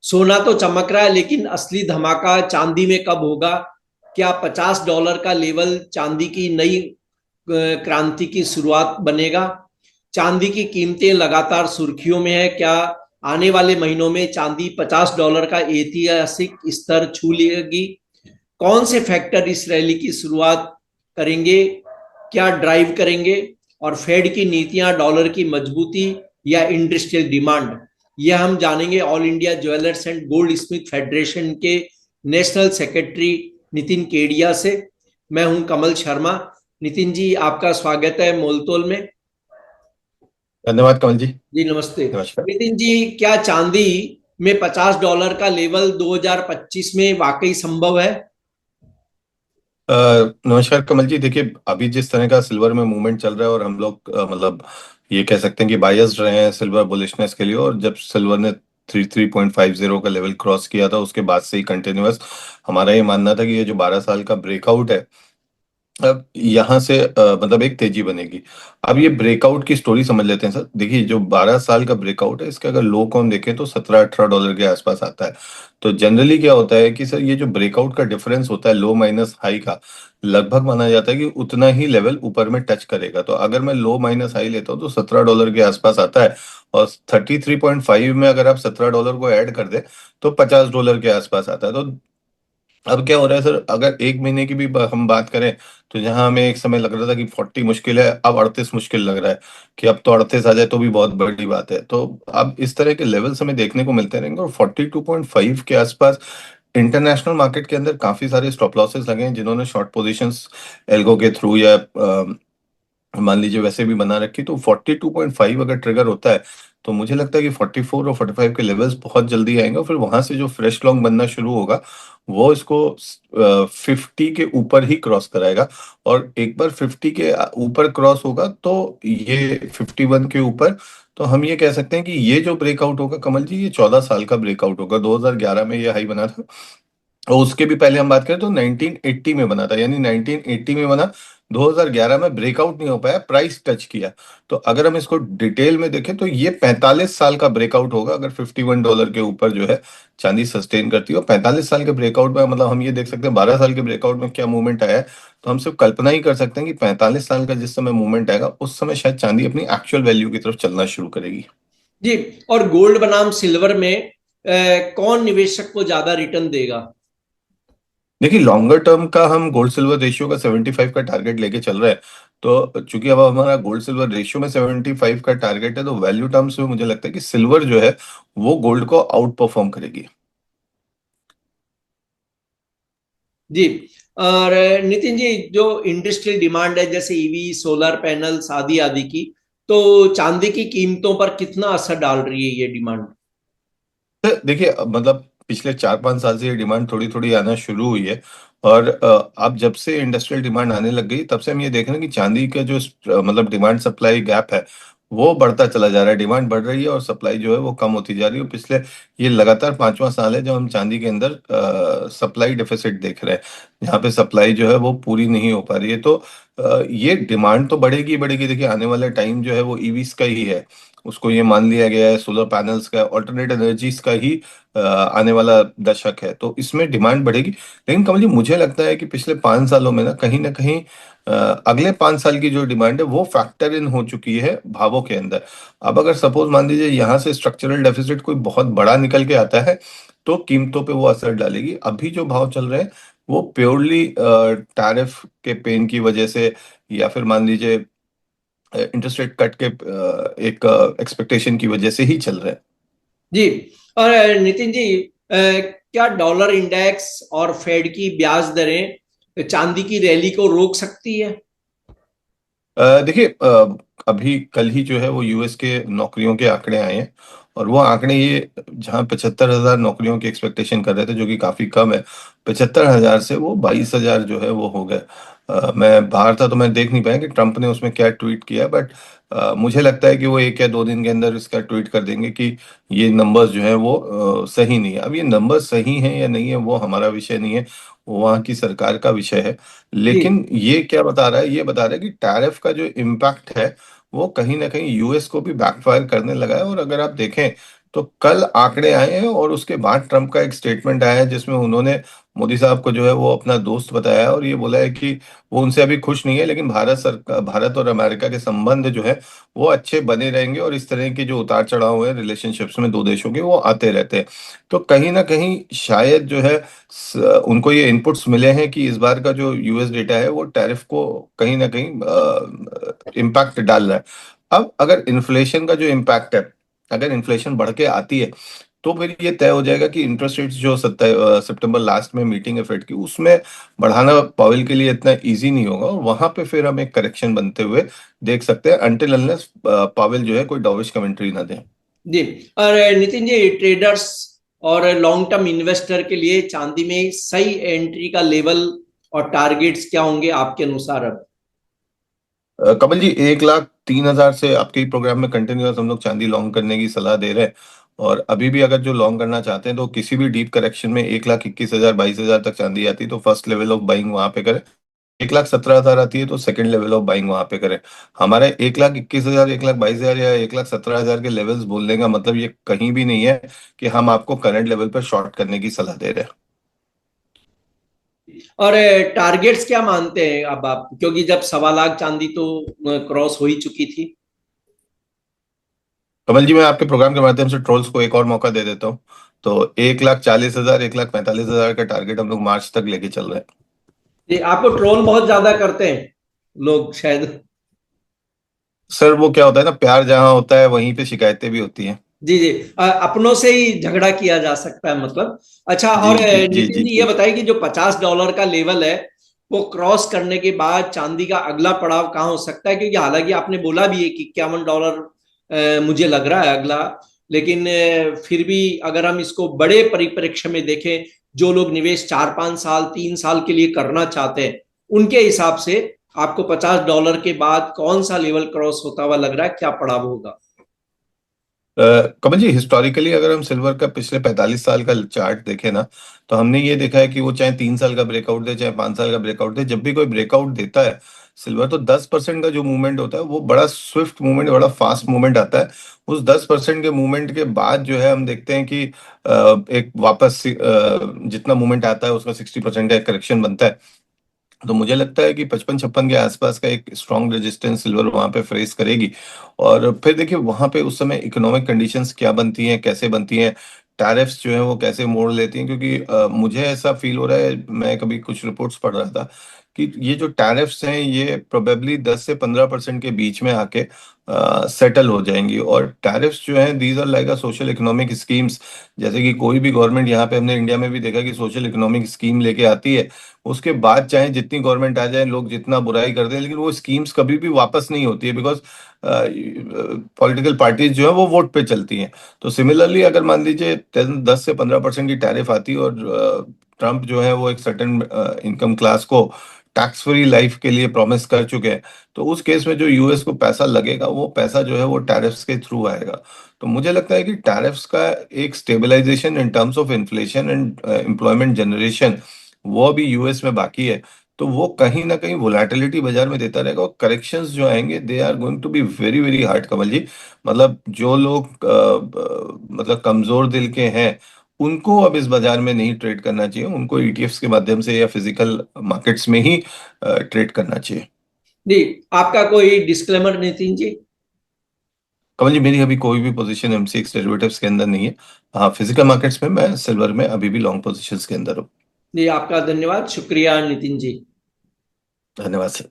सोना तो चमक रहा है, लेकिन असली धमाका चांदी में कब होगा? क्या $50 का लेवल चांदी की नई क्रांति की शुरुआत बनेगा? चांदी की कीमतें लगातार सुर्खियों में है। क्या आने वाले महीनों में चांदी $50 का ऐतिहासिक स्तर छू लेगी? कौन से फैक्टर इस रैली की शुरुआत करेंगे, क्या ड्राइव करेंगे? और फेड की नीतियां, डॉलर की मजबूती या इंडस्ट्रियल डिमांड, यह हम जानेंगे all India jewellers and gold Smith federation के नेशनल सेक्रेटरी नितिन केडिया से। मैं हूं कमल शर्मा। नितिन जी, आपका स्वागत है मोलतोल में। धन्यवाद कमल जी। जी नमस्ते। नमस्कार। नितिन जी, क्या चांदी में $50 का लेवल 2025 में वाकई संभव है? अ, नमस्कार कमल जी। देखिए, अभी जिस तरह का सिल्वर में मूवमेंट चल रहा है और हम लोग मतलब ये कह सकते हैं कि बायस्ड रहे हैं सिल्वर बुलिशनेस के लिए। और जब सिल्वर ने 33.50 का लेवल क्रॉस किया था उसके बाद से ही कंटिन्यूअस हमारा ये मानना था कि ये जो 12 साल का ब्रेकआउट है, अब यहाँ से मतलब एक तेजी बनेगी। अब ये ब्रेकआउट की स्टोरी समझ लेते हैं सर। देखिए, जो 12 साल का ब्रेकआउट है इसके अगर लो कौन देखें तो 17-18 डॉलर के आसपास आता है। तो जनरली क्या होता है कि सर ये जो ब्रेकआउट का डिफरेंस होता है लो माइनस हाई का, लगभग माना जाता है कि उतना ही लेवल ऊपर में टच करेगा। तो अगर मैं लो माइनस हाई लेता हूँ तो 17 डॉलर के आसपास आता है। और 33.5 में अगर आप 17 डॉलर को ऐड कर दे तो 50 डॉलर के आसपास आता है। तो अब क्या हो रहा है सर, अगर एक महीने की भी हम बात करें तो जहां हमें एक समय लग रहा था कि 40 मुश्किल है, अब 38 मुश्किल लग रहा है। कि अब तो 38 आ जाए तो भी बहुत बड़ी बात है। तो अब इस तरह के लेवल्स हमें देखने को मिलते रहेंगे। और 42.5 के आसपास इंटरनेशनल मार्केट के अंदर काफी सारे स्टॉप लॉसेस लगे हैं जिन्होंने शॉर्ट पोजीशंस एल्गो के थ्रू या मान लीजिए वैसे भी बना रखी। तो 42.5 अगर ट्रिगर होता है तो मुझे लगता है कि 44 और 45 के लेवल्स बहुत जल्दी आएंगे। और फिर वहां से जो फ्रेश लॉन्ग बनना शुरू होगा वो इसको 50 के ऊपर ही क्रॉस कराएगा। और एक बार 50 के ऊपर क्रॉस होगा तो ये 51 के ऊपर, तो हम ये कह सकते हैं कि ये जो ब्रेकआउट होगा कमल जी, ये 14 साल का ब्रेकआउट होगा। 2011 में ये हाई बना था और उसके भी पहले हम बात करें तो 1980 में बना था, यानी 1980 में बना। 2011 में ब्रेकआउट नहीं हो पाया, प्राइस टच किया। तो अगर हम इसको डिटेल में देखें तो ये 45 साल का ब्रेकआउट होगा अगर 51 डॉलर के ऊपर जो है चांदी सस्टेन करती है। और 45 साल के ब्रेकआउट में मतलब हम ये देख सकते हैं 12 साल के ब्रेकआउट में क्या मूवमेंट आया है। तो हम सिर्फ कल्पना ही कर सकते हैं कि 45 साल का जिस समय मूवमेंट आएगा उस समय शायद चांदी अपनी एक्चुअल वैल्यू की तरफ चलना शुरू करेगी। जी। और गोल्ड बनाम सिल्वर में कौन निवेशक को ज्यादा रिटर्न देगा? देखिए, लॉन्गर टर्म का हम गोल्ड सिल्वर रेशियो का 75 का टारगेट लेके चल रहे हैं। तो चूंकि अब हमारा गोल्ड सिल्वर रेशियो में 75 का टारगेट है तो वैल्यू टर्म्स में मुझे लगता है कि सिल्वर जो है वो गोल्ड को आउट परफॉर्म करेगी। जी। और नितिन जी, जो इंडस्ट्रियल डिमांड है जैसे ईवी, सोलर पैनल्स आदि आदि की, तो चांदी की कीमतों पर कितना असर डाल रही है ये डिमांड? तो देखिए, अब मतलब पिछले 4-5 साल से ये डिमांड थोड़ी थोड़ी आना शुरू हुई है। और अब जब से इंडस्ट्रियल डिमांड आने लग गई तब से हम ये देख रहे हैं कि चांदी का जो मतलब डिमांड सप्लाई गैप है वो बढ़ता चला जा रहा है। डिमांड बढ़ रही है और सप्लाई जो है वो कम होती जा रही है। और पिछले ये लगातार 5वां साल है जब हम चांदी के अंदर सप्लाई डेफिसिट देख रहे हैं, जहाँ पे सप्लाई जो है वो पूरी नहीं हो पा रही है। तो ये डिमांड तो बढ़ेगी ही बढ़ेगी। देखिए, आने वाला टाइम जो है वो ईवीज का ही है। उसको ये मान लिया गया है, सोलर पैनल्स का, ऑल्टरनेट एनर्जीज का ही आने वाला दशक है। तो इसमें डिमांड बढ़ेगी। लेकिन कमल जी, मुझे लगता है कि पिछले 5 सालों में ना कहीं अगले 5 साल की जो डिमांड है वो फैक्टर इन हो चुकी है भावों के अंदर। अब अगर सपोज मान लीजिए यहाँ से स्ट्रक्चरल डेफिसिट कोई बहुत बड़ा निकल के आता है तो कीमतों पे वो असर डालेगी। अभी जो भाव चल रहे हैं वो प्योरली टैरिफ के पेन की वजह से या फिर मान लीजिए इंटरेस्ट रेट कट के एक एक्सपेक्टेशन की वजह से ही चल रहे हैं। जी। और नितिन जी, क्या डॉलर इंडेक्स और फेड की ब्याज दरें चांदी की रैली को रोक सकती है? देखिए, अभी कल ही जो है वो यूएस के नौकरियों के आंकड़े आए हैं। और वो आंकड़े ये जहां 75,000 नौकरियों की एक्सपेक्टेशन कर रहे थे जो कि काफी कम है, 75,000 से वो 22,000 जो है वो हो गए। मैं बाहर था तो मैं देख नहीं पाया कि ट्रम्प ने उसमें क्या ट्वीट किया, बट मुझे लगता है कि वो 1 या 2 दिन के अंदर इसका ट्वीट कर देंगे कि ये नंबर्स जो है वो सही नहीं है। अब ये नंबर्स सही हैं या नहीं है वो हमारा विषय नहीं है, वो वहाँ की सरकार का विषय है। जी। लेकिन ये क्या बता रहा है, ये बता रहा है कि टैरिफ का जो इम्पैक्ट है वो कहीं ना कहीं यूएस को भी बैकफायर करने लगा है। और अगर आप देखें तो कल आंकड़े आए हैं और उसके बाद ट्रम्प का एक स्टेटमेंट आया है जिसमें उन्होंने मोदी साहब को जो है वो अपना दोस्त बताया है और ये बोला है कि वो उनसे अभी खुश नहीं है, लेकिन भारत और अमेरिका के संबंध जो है वो अच्छे बने रहेंगे और इस तरह के जो उतार चढ़ाव है रिलेशनशिप्स में दो देशों के, वो आते रहते हैं। तो कहीं ना कहीं शायद जो है उनको ये इनपुट्स मिले हैं कि इस बार का जो यूएस डेटा है वो टैरिफ को कहीं ना कहीं इम्पैक्ट डाल रहा है। अब अगर इन्फ्लेशन का जो इम्पैक्ट है, अगर इन्फ्लेशन बढ़ के आती है तो फिर ये तय हो जाएगा कि इंटरेस्ट रेट्स जो सितंबर लास्ट में मीटिंग है फेड की, उसमें बढ़ाना पावेल के लिए इतना इजी नहीं होगा और वहां पे फिर हम एक करेक्शन बनते हुए देख सकते हैं, अनटिल अनलेस पावेल जो है कोई डॉविश कमेंट्री ना दे। जी। और नितिन जी, ट्रेडर्स और लॉन्ग टर्म इन्वेस्टर के लिए चांदी में सही एंट्री का लेवल और टारगेट्स क्या होंगे आपके अनुसार अब? कमल जी, 1,03,000 से आपके प्रोग्राम में कंटिन्यूअस हम लोग चांदी लॉन्ग करने की सलाह दे रहे हैं। और अभी भी अगर जो लॉन्ग करना चाहते हैं तो किसी भी डीप करेक्शन में 1,21,000 22,000 तक चांदी आती है तो फर्स्ट लेवल ऑफ बाइंग वहां पे करें। 1,17,000 आती है तो सेकंड लेवल ऑफ बाइंग वहां पे करें। हमारे 1,21,000 1,22,000 या 1,17,000 के लेवल्स बोलने का मतलब ये कहीं भी नहीं है कि हम आपको करंट लेवल पर शॉर्ट करने की सलाह दे रहे हैं। और टारगेट्स क्या मानते हैं अब आप, क्योंकि जब 1.25 लाख चांदी तो क्रॉस हो ही चुकी थी। कमल जी, मैं आपके प्रोग्राम के माध्यम से ट्रोल्स को एक और मौका दे देता हूँ। तो 1,40,000 1,45,000 का टारगेट हम लोग मार्च तक लेके चल रहे हैं। जी, आपको ट्रोल बहुत ज्यादा करते हैं लोग शायद। सर, वो क्या होता है ना, प्यार जहाँ होता है वहीं पे शिकायतें भी होती हैं। जी जी। अपनों से ही झगड़ा किया जा सकता है मतलब। अच्छा, जी और जी जी नितिन जी जी ये जी। बताइए कि जो $50 का लेवल है वो क्रॉस करने के बाद चांदी का अगला पड़ाव कहाँ हो सकता है? क्योंकि हालांकि आपने बोला भी है कि $51 मुझे लग रहा है अगला, लेकिन फिर भी अगर हम इसको बड़े परिप्रेक्ष्य में देखें, जो लोग निवेश 4-5 साल 3 साल के लिए करना चाहते हैं, उनके हिसाब से आपको $50 के बाद कौन सा लेवल क्रॉस होता हुआ लग रहा है, क्या पड़ाव होगा? कमल जी, हिस्टोरिकली अगर हम सिल्वर का पिछले 45 साल का चार्ट देखें ना, तो हमने ये देखा है कि वो चाहे 3 साल का ब्रेकआउट दे चाहे 5 साल का ब्रेकआउट दे, जब भी कोई ब्रेकआउट देता है सिल्वर, तो 10% का जो मूवमेंट होता है वो बड़ा स्विफ्ट मूवमेंट, बड़ा फास्ट मूवमेंट आता है। उस 10% के मूवमेंट के बाद जो है हम देखते हैं कि एक वापस जितना मूवमेंट आता है उसका 60% का एक करेक्शन बनता है। तो मुझे लगता है कि 55-56 के आसपास का एक स्ट्रॉन्ग रेजिस्टेंस सिल्वर वहां पे फेस करेगी। और फिर देखिए वहां पे उस समय इकोनॉमिक कंडीशंस क्या बनती हैं, कैसे बनती हैं, टैरिफ्स जो है वो कैसे मोड़ लेती हैं, क्योंकि मुझे ऐसा फील हो रहा है, मैं कभी कुछ रिपोर्ट्स पढ़ रहा था कि ये जो टैरिफ्स हैं ये प्रोबेबली 10 से 15% के बीच में आके सेटल हो जाएंगी। और टैरिफ्स जो हैं these are like a social economic schemes. जैसे कि कोई भी गवर्नमेंट, यहाँ पे हमने इंडिया में भी देखा कि सोशल इकोनॉमिक स्कीम लेके आती है, उसके बाद चाहे जितनी गवर्नमेंट आ जाए, लोग जितना बुराई कर दें, लेकिन वो स्कीम्स कभी भी वापस नहीं होती है, बिकॉज पॉलिटिकल पार्टीज जो है वो वोट पे चलती हैं। तो सिमिलरली अगर मान लीजिए 10 से 15% की टैरिफ आती है और ट्रम्प जो है वो एक सर्टेन इनकम क्लास को टैक्स फ्री लाइफ के लिए प्रॉमिस कर चुके हैं, तो उस केस में जो यूएस को पैसा लगेगा वो पैसा जो है वो टैरिफ्स के थ्रू आएगा। तो मुझे लगता है कि टैरिफ्स का एक stabilization in terms of inflation and employment generation वो अभी यूएस में बाकी है। तो वो कहीं ना कहीं वोलेटिलिटी बाजार में देता रहेगा और करेक्शंस जो आएंगे they are going to be very very hard, Kamal ji. मतलब जो लोग मतलब कमजोर दिल के हैं, उनको अब इस बाजार में नहीं ट्रेड करना चाहिए, उनको ईटीएफ्स के माध्यम से या फिजिकल मार्केट्स में ही ट्रेड करना चाहिए। जी, आपका कोई डिस्क्लेमर नितिन जी? कमल जी, मेरी अभी कोई भी पोजीशन एमसीएक्स डेरिवेटिव्स के अंदर नहीं है। हाँ, फिजिकल मार्केट्स में मैं सिल्वर में अभी भी लॉन्ग पोजीशंस के अंदर हूँ। जी, आपका धन्यवाद, शुक्रिया नितिन जी। धन्यवाद सर।